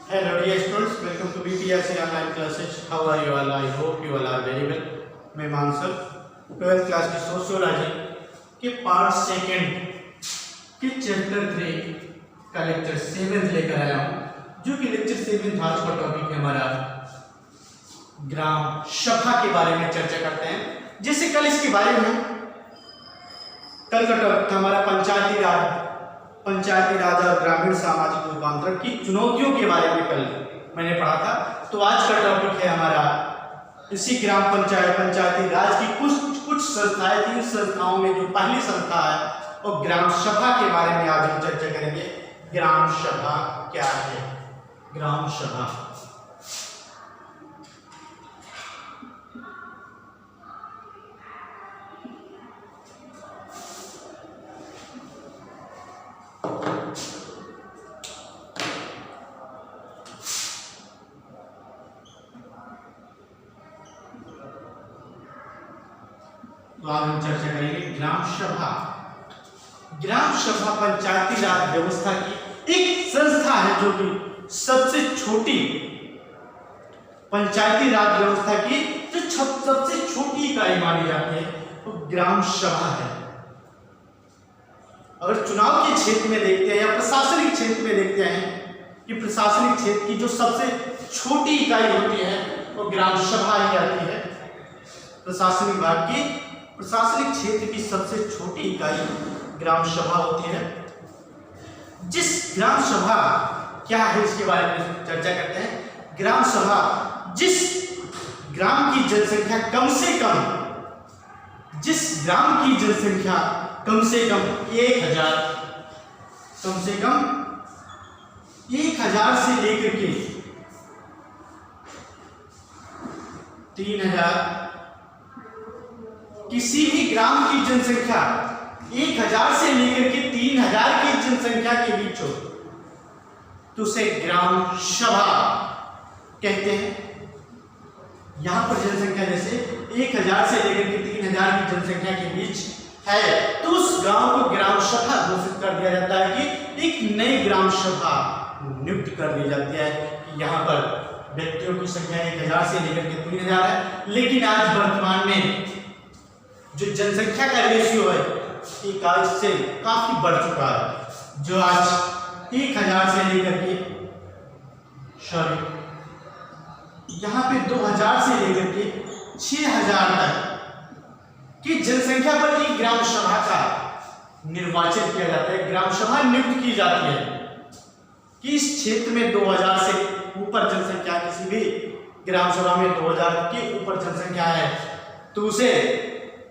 Hello dear students, welcome to BPSC online classes. How are you all? I hope you all are very well. मैं Mansar 12th class की sociology के part second के chapter 3 का lecture 7 लेकर आया हूँ, जो कि लेक्चर 7 आज का टॉपिक है हमारा ग्राम सभा के बारे में चर्चा करते हैं। जैसे कल इसके बारे में कल का टॉपिक था हमारा पंचायती राज और ग्रामीण सामाजिक रूपांतरण की चुनौतियों के बारे में कल मैंने पढ़ा था। तो आज का टॉपिक है हमारा इसी पंचायती राज की कुछ संस्थाएं थी। संस्थाओं में जो पहली संस्था है वो ग्राम सभा के बारे में आज हम चर्चा करेंगे। ग्राम सभा क्या है? ग्राम सभा तो आज हम चर्चा करेंगे ग्राम सभा। ग्राम सभा पंचायती राज व्यवस्था की एक संस्था है जो कि सबसे छोटी पंचायती राज व्यवस्था की जो सबसे छोटी इकाई मानी जाती है वो ग्राम सभा है। अगर चुनाव के क्षेत्र में देखते हैं या प्रशासनिक क्षेत्र में देखते हैं कि प्रशासनिक क्षेत्र की जो सबसे छोटी इकाई होती है वो ग्राम सभा ही आती है। प्रशासनिक विभाग की प्रशासनिक क्षेत्र की सबसे छोटी इकाई ग्राम सभा होती है। जिस ग्राम सभा क्या है इसके बारे में चर्चा करते हैं। ग्राम सभा जिस ग्राम की जनसंख्या कम से कम 1000 से लेकर के 3000 किसी भी ग्राम की जनसंख्या 1000 से लेकर के 3000 की जनसंख्या के बीच हो तो उसे ग्राम सभा कहते हैं। यहां पर जनसंख्या जैसे 1000 से लेकर के 3000 की जनसंख्या के बीच है तो उस गांव को ग्राम सभा घोषित कर दिया जाता है कि एक नई ग्राम सभा नियुक्त कर दी जाती है कि यहाँ पर व्यक्तियों की संख्या 1000 से लेकर के 3000 है, लेकिन आज वर्तमान में जो जनसंख्या का रेशियो है एक से काफी बढ़ चुका है, जो आज 1000 से लेकर के यहाँ पे 2000 से लेकर के 6000 तक की जनसंख्या पर एक ग्राम सभा का निर्वाचन किया जाता है। ग्राम सभा नियुक्त की जाती है कि इस क्षेत्र में 2000 से ऊपर जनसंख्या, किसी भी ग्राम सभा में 2000 के ऊपर जनसंख्या है तो उसे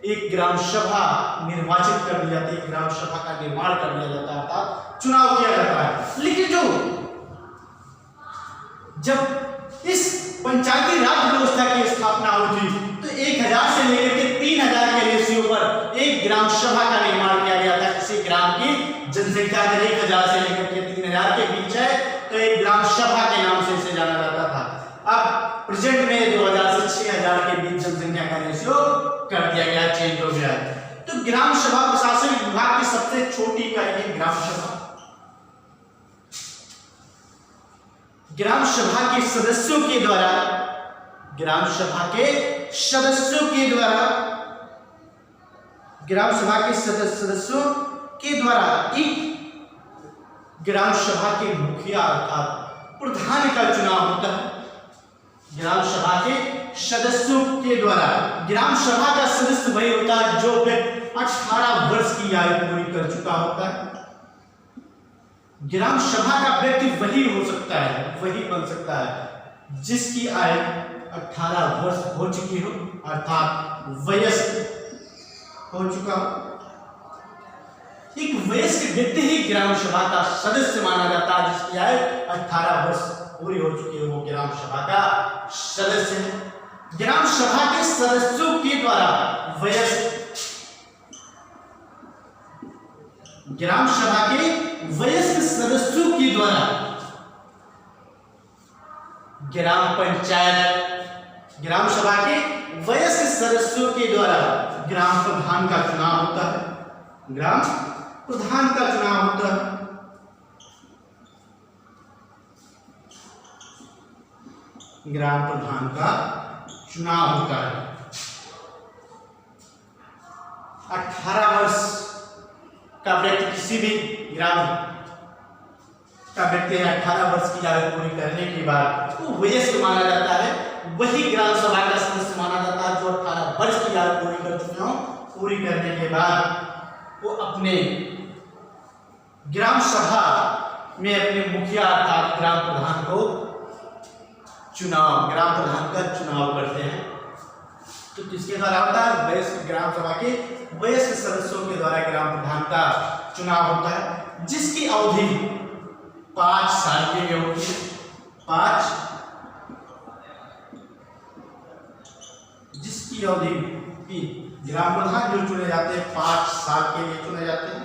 एक ग्राम सभा निर्वाचित कर दी जाती है, ग्राम सभा का निर्माण कर दिया जाता है, अर्थात चुनाव किया जाता है। लेकिन जब इस पंचायती राज व्यवस्था की स्थापना हुई थी तो 1000 से लेकर के 3000 के रेशियो पर एक ग्राम सभा का निर्माण किया गया था। किसी ग्राम की जनसंख्या अगर 1000 से लेकर के 3000 के बीच है तो एक ग्राम सभा के नाम से इसे जाना जाता था। अब प्रेजेंट में 2000 से 6000 के बीच जनसंख्या का रेशियो कर दिया गया, चेंज हो गया। तो ग्राम सभा प्रशासनिक विभाग की सबसे छोटी इकाई है ग्राम सभा। ग्राम सभा के सदस्यों के द्वारा ग्राम सभा के सदस्यों के द्वारा एक ग्राम सभा के मुखिया अर्थात प्रधान का चुनाव होता है। ग्राम सभा के सदस्यों के द्वारा ग्राम सभा का सदस्य वही होता है जो 18 वर्ष की आयु पूरी कर चुका होता है। ग्राम सभा का व्यक्ति वही हो सकता है, वही बन सकता है जिसकी आयु 18 वर्ष हो चुकी हो, अर्थात वयस्क हो चुका हो। एक वयस्क व्यक्ति ही ग्राम सभा का सदस्य माना जाता है, जिसकी आयु 18 वर्ष पूरी हो चुकी है वो ग्राम सभा का सदस्य है। ग्राम सभा के सदस्यों के द्वारा ग्राम सभा के वयस्क सदस्यों के द्वारा ग्राम सभा के वयस्क सदस्यों के द्वारा ग्राम प्रधान का चुनाव होता है। ग्राम प्रधान का चुनाव होता है। ग्राम प्रधान का चुनाव होता है। 18 वर्ष का व्यक्ति, किसी भी ग्राम का व्यक्ति 18 वर्ष की आयु पूरी करने के बाद वो वयस्क माना जाता है। वही ग्राम सभा का सदस्य माना जाता है जो 18 वर्ष की आयु पूरी कर चुके हों। पूरी करने के बाद वो अपने ग्राम सभा में अपने मुखिया अर्थात ग्राम प्रधान को ग्राम प्रधान का चुनाव करते हैं। तो किसके द्वारा होता है? वयस्क ग्राम सभा के वयस्क सदस्यों के द्वारा ग्राम प्रधान का चुनाव होता है, जिसकी अवधि 5 साल के लिए होती है। 5 जिसकी अवधि की ग्राम प्रधान जो चुने जाते हैं 5 साल के लिए चुने जाते हैं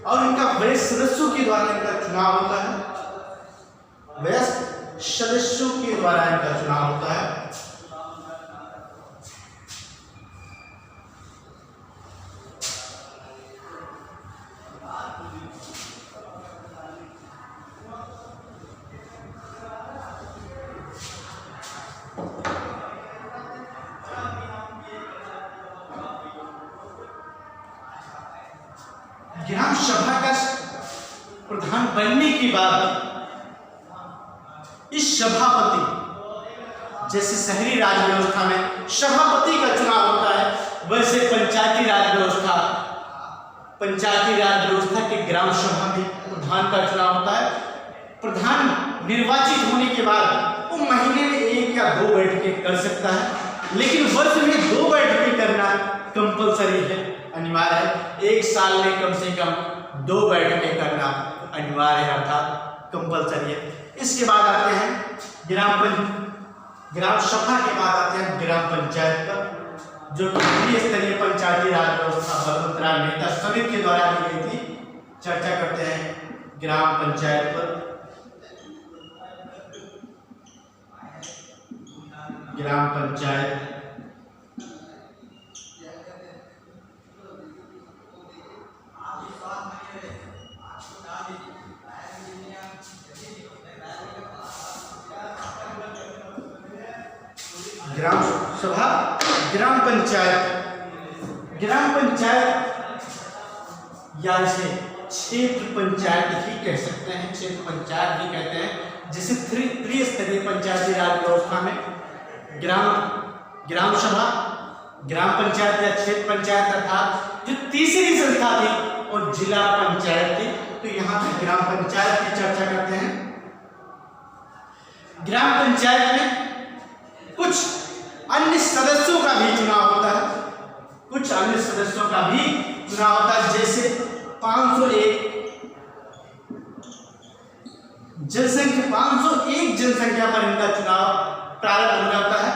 और इनका वयस्क सदस्यों के द्वारा इनका चुनाव होता है। वयस्क सदस्यों के द्वारा इनका चुनाव होता है। ग्राम सभा का प्रधान बनने के बाद इस सभापति, जैसे शहरी राज व्यवस्था में सभापति का चुनाव होता है, वैसे पंचायती राज व्यवस्था के ग्राम सभा में प्रधान का चुनाव होता है। प्रधान निर्वाचित होने के बाद वो महीने में 1 या 2 बैठकें कर सकता है, लेकिन वर्ष में 2 बैठकें करना कंपलसरी है, अनिवार्य है। 1 साल में कम से कम 2 बैठकें करना अनिवार्य है, अर्थात कंपलसरी है। इसके बाद आते हैं ग्राम सभा के बाद आते हैं ग्राम पंचायत पर, जो केंद्रीय स्तरीय पंचायती राज व्यवस्था बलवंतराव मेहता समिति के द्वारा दी गई थी। चर्चा करते हैं ग्राम पंचायत पर। ग्राम पंचायत ग्राम सभा, ग्राम पंचायत या इसे क्षेत्र पंचायत ही कह सकते हैं, क्षेत्र पंचायत भी कहते हैं, जिसे त्रिस्तरीय पंचायती राज व्यवस्था में ग्राम सभा, ग्राम पंचायत या क्षेत्र पंचायत अर्थात जो तीसरी संस्था थी और जिला पंचायत थी। तो यहाँ पे ग्राम पंचायत की चर्चा करते हैं। ग्राम पंचायत में कुछ अन्य सदस्यों का भी चुनाव होता है, कुछ अन्य सदस्यों का भी चुनाव होता है, जैसे 501 जनसंख्या पर इनका चुनाव प्रारंभ हो जाता है।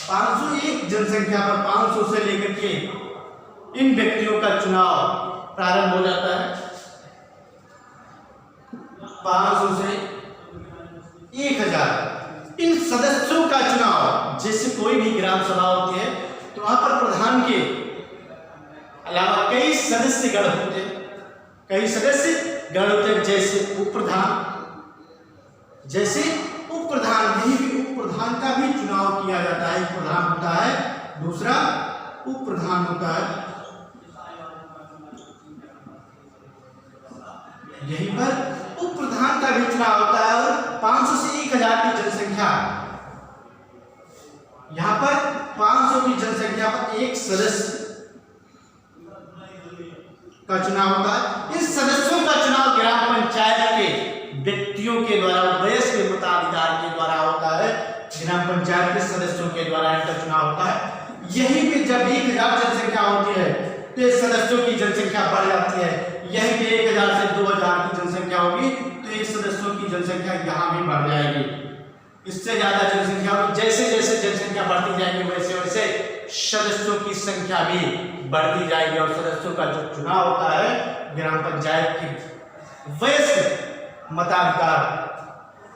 501 जनसंख्या पर 500 से लेकर के इन व्यक्तियों का चुनाव प्रारंभ हो जाता है। 500 से 1000 इन सदस्यों का चुनाव, जैसे कोई भी ग्राम सभा होती है तो वहां पर प्रधान के अलावा कई सदस्यगण होते हैं, जैसे उप प्रधान भी उप प्रधान का भी चुनाव किया जाता है। एक प्रधान होता है, दूसरा उप प्रधान होता है। यहीं पर उप प्रधान का भी चुनाव होता है और 500 से 1000 की जनसंख्या, यहां पर 500 की जनसंख्या पर एक सदस्य का चुनाव होता है। इन सदस्यों का चुनाव ग्राम पंचायत के व्यक्तियों के द्वारा, वयस्क मताधिकार के द्वारा होता है। ग्राम पंचायत के सदस्यों के द्वारा इनका चुनाव होता है। यहीं पे जब 1000 जनसंख्या होती है तो सदस्यों की जनसंख्या बढ़ जाती है। यहीं पे 1000 से 2000 की जनसंख्या होगी तो एक सदस्यों की जनसंख्या यहाँ भी बढ़ जाएगी। इससे ज्यादा जनसंख्या होगी, जैसे जैसे जनसंख्या बढ़ती जाएगी वैसे वैसे सदस्यों की संख्या भी बढ़ती जाएगी और सदस्यों का जो चुनाव होता है ग्राम पंचायत की वयस्क मताधिकार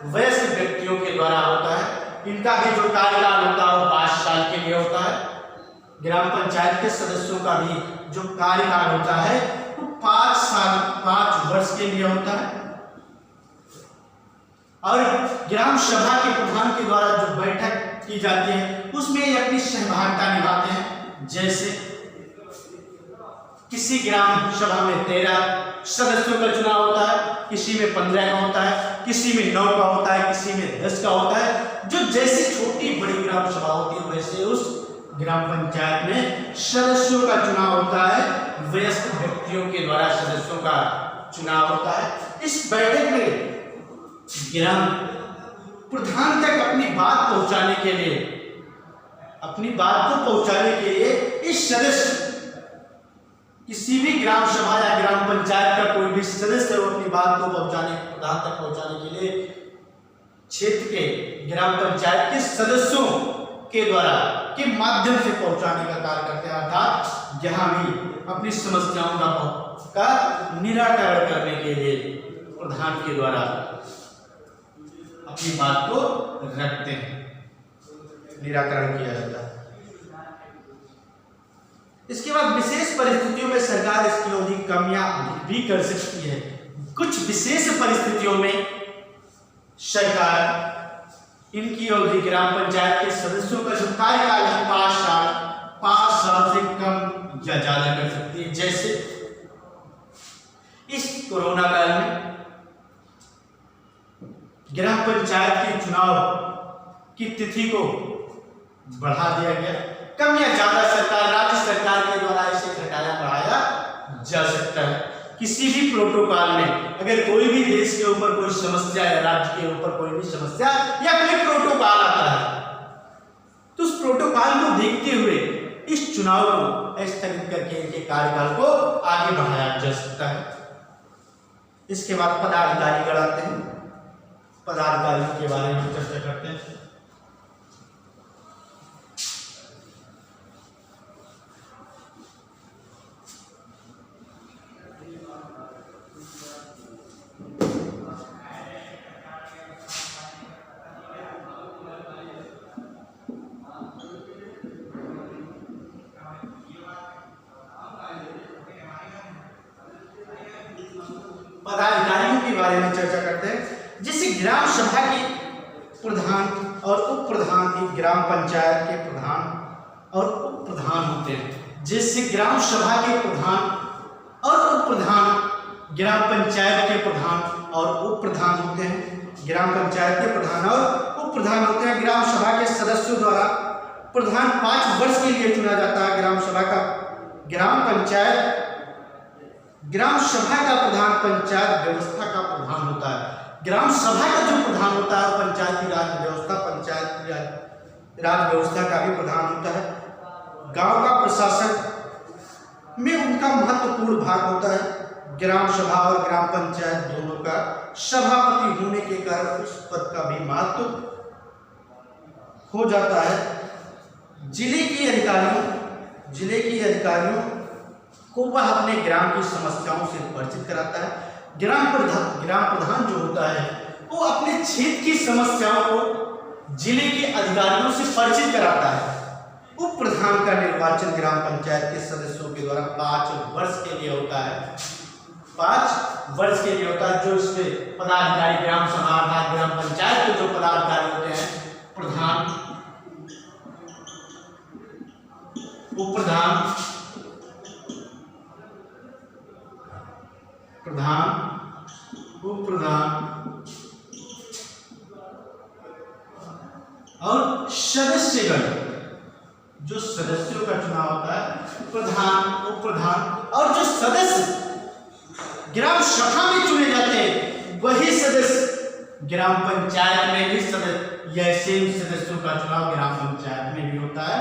वयस्क व्यक्तियों के द्वारा होता है। इनका भी जो कार्यकाल होता है वो 5 साल के लिए होता है। ग्राम पंचायत के सदस्यों का भी जो कार्यकाल होता है वो 5 वर्ष के लिए होता है। और ग्राम सभा के प्रधान के द्वारा जो बैठक की जाती है उसमें ये अपनी सहभागिता निभाते हैं। जैसे किसी ग्राम सभा में 13 सदस्यों का चुनाव होता है, किसी में 15 का होता है, किसी में 9 का होता है, किसी में 10 का होता है। जो जैसी छोटी बड़ी ग्राम सभा होती है वैसे उस ग्राम पंचायत में सदस्यों का चुनाव होता है, वयस्क व्यक्तियों के द्वारा सदस्यों का चुनाव होता है। इस बैठक में ग्राम प्रधान तक अपनी बात पहुंचाने के लिए इस सदस्य किसी भी ग्राम सभा या ग्राम पंचायत का कोई भी सदस्य अपनी बात को प्रधान तक पहुंचाने के लिए क्षेत्र के ग्राम पंचायत के सदस्यों के माध्यम से पहुंचाने का कार्य करते हैं। अर्थात जहां भी अपनी समस्याओं का निराकरण करने के लिए प्रधान के द्वारा अपनी बात को रखते हैं, निराकरण किया जाता है। इसके बाद विशेष परिस्थितियों में सरकार इसकी अवधि कम या अधिक भी कर सकती है। कुछ विशेष परिस्थितियों में सरकार इनकी अवधि ग्राम पंचायत के सदस्यों का जो कार्यकाल है 5 साल से कम या ज्यादा कर सकती है। जैसे इस कोरोना काल में ग्राम पंचायत के चुनाव की तिथि को बढ़ा दिया गया। कम या ज्यादा राज्य सरकार के द्वारा इसे घटाया बढ़ाया जा सकता है। किसी भी प्रोटोकॉल में अगर कोई भी देश के ऊपर कोई समस्या या राज्य के ऊपर कोई भी समस्या या कोई प्रोटोकॉल आता है तो उस प्रोटोकॉल को देखते हुए इस चुनाव को स्थगित करके इनके कार्यकाल को आगे बढ़ाया जा सकता है। इसके बाद पदाधिकारी आते हैं। पदाधिकारियों के बारे में चर्चा करते हैं। पदाधिकारियों के बारे में चर्चा करते हैं। जैसे ग्राम सभा के प्रधान और उप प्रधान एक ग्राम पंचायत के प्रधान और उप प्रधान होते हैं। जैसे ग्राम सभा के प्रधान और उप प्रधान ग्राम पंचायत के प्रधान और उप प्रधान होते हैं। ग्राम पंचायत के प्रधान और उप प्रधान होते हैं। ग्राम सभा के सदस्यों द्वारा प्रधान 5 वर्ष के लिए चुना जाता है। ग्राम सभा का प्रधान पंचायत व्यवस्था का प्रधान होता है। ग्राम सभा का जो प्रधान होता है पंचायती राज व्यवस्था का भी प्रधान होता है। गांव का प्रशासन में उनका महत्वपूर्ण भाग होता है। ग्राम सभा और ग्राम पंचायत दोनों का सभापति होने के कारण उस पद का भी महत्व हो जाता है। जिले के अधिकारियों को वह अपने ग्राम की समस्याओं से परिचित कराता है। ग्राम प्रधान जो होता है वो अपने क्षेत्र की समस्याओं को जिले के अधिकारियों से परिचित कराता है। उप प्रधान का निर्वाचन ग्राम पंचायत के सदस्यों के द्वारा 5 वर्ष के लिए होता है। 5 वर्ष के लिए होता है। जो इसमें पदाधिकारी ग्राम सभा अर्थात ग्राम पंचायत के जो पदाधिकारी होते हैं प्रधान, उप प्रधान उप प्रधान और सदस्यगण, जो सदस्यों का चुनाव होता है प्रधान, उप प्रधान और जो सदस्य ग्राम सभा में चुने जाते हैं वही सदस्य ग्राम पंचायत में भी सेम सदस्यों का चुनाव ग्राम पंचायत में भी होता है।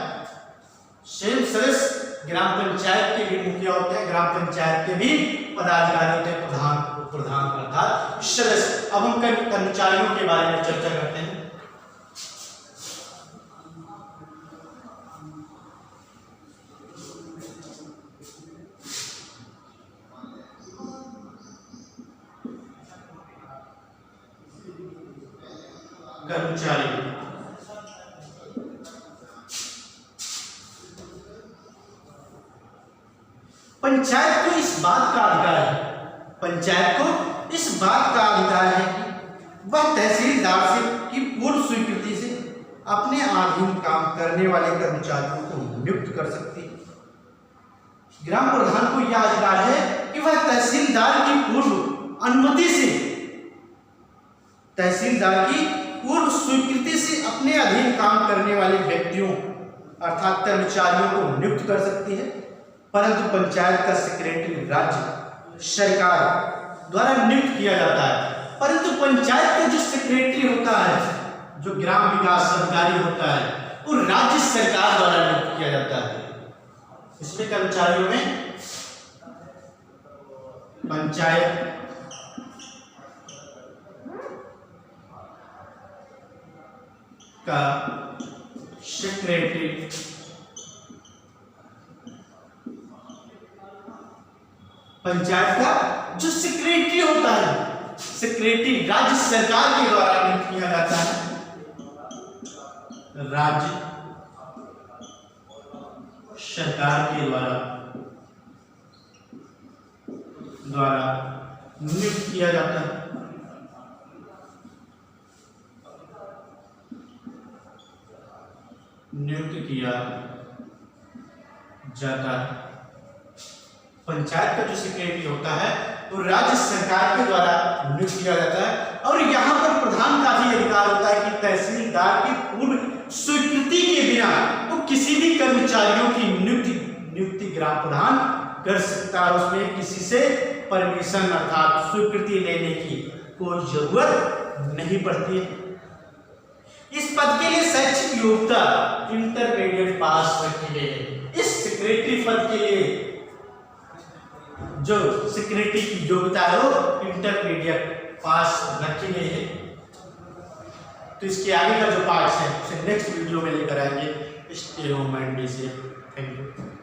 सेम सदस्य ग्राम पंचायत के भी मुखिया होते हैं। ग्राम पंचायत के भी पदाधिकारी होते हैं, प्रधान, उप प्रधान अर्थात सदस्य। अब हम कर्मचारियों के बारे में चर्चा करते हैं। कर्मचारी पंचायत को इस बात का अधिकार है कि वह तहसीलदार से की पूर्व स्वीकृति से अपने अधीन काम करने वाले कर्मचारियों को नियुक्त कर सकती है। ग्राम प्रधान को यह अधिकार है कि वह तहसीलदार की पूर्व अनुमति से, तहसीलदार की पूर्व स्वीकृति से अपने अधीन काम करने वाले व्यक्तियों अर्थात कर्मचारियों को नियुक्त कर सकती है। परंतु पंचायत का सेक्रेटरी राज्य सरकार द्वारा नियुक्त किया जाता है। परंतु पंचायत का जो सेक्रेटरी होता है, जो ग्राम विकास अधिकारी होता है, वो राज्य सरकार द्वारा नियुक्त किया जाता है। इसमें कर्मचारियों में पंचायत का सेक्रेटरी, पंचायत का जो सेक्रेटरी होता है, सेक्रेटरी राज्य सरकार के द्वारा नियुक्त किया जाता है। राज्य सरकार के द्वारा नियुक्त किया जाता है। नियुक्त किया जाता है। पंचायत का जो सेक्रेटरी होता है वो राज्य सरकार के द्वारा नियुक्त किया जाता है। और यहाँ पर प्रधान का भी अधिकार होता है कि तहसीलदार की पूर्व स्वीकृति के बिना वो किसी भी कर्मचारियों की नियुक्ति ग्राम प्रधान कर सकता है। उसमें किसी से परमिशन अर्थात स्वीकृति लेने की कोई जरूरत नहीं पड़ती है। इस पद के लिए शैक्षिक योग्यता इंटरमीडिएट पास रखी गई है। इस सेक्रेटरी पद के लिए जो सेक्रेटरी की योग्यता है वो इंटरमीडिएट पास रखी गई है। तो इसके आगे का जो पार्ट है उसे नेक्स्ट वीडियो में लेकर आएंगे। Stay home and be safe. Thank you.